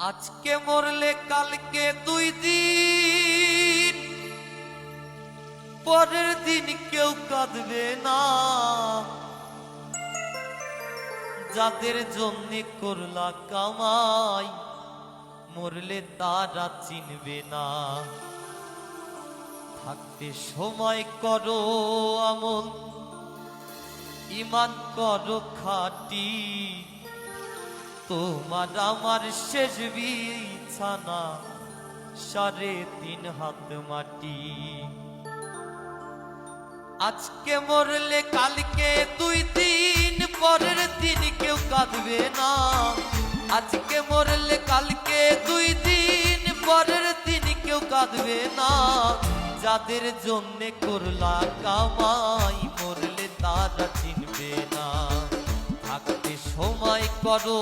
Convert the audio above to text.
আজকে মরলে কালকে 2 দিন, পরের দিন কেউ কাঁদবে না। যাদের জন্যে করলা কামাই, মরলে তারা চিনবে না। থাকতে সময় করো আমল, ঈমান করো খাঁটি। তোমার আমার শেষ বিছানা 3.5 হাত মাটি। আজকে মরলে কালকে 2 দিন, পরের দিন কেউ কাঁদবে না। আজকে মরলে কালকে 2 দিন, পরের দিন কেউ কাঁদবে না। যাদের জন্যে করলা কামাই, মরলে তারা চিনবে না। থাকতে সময় করো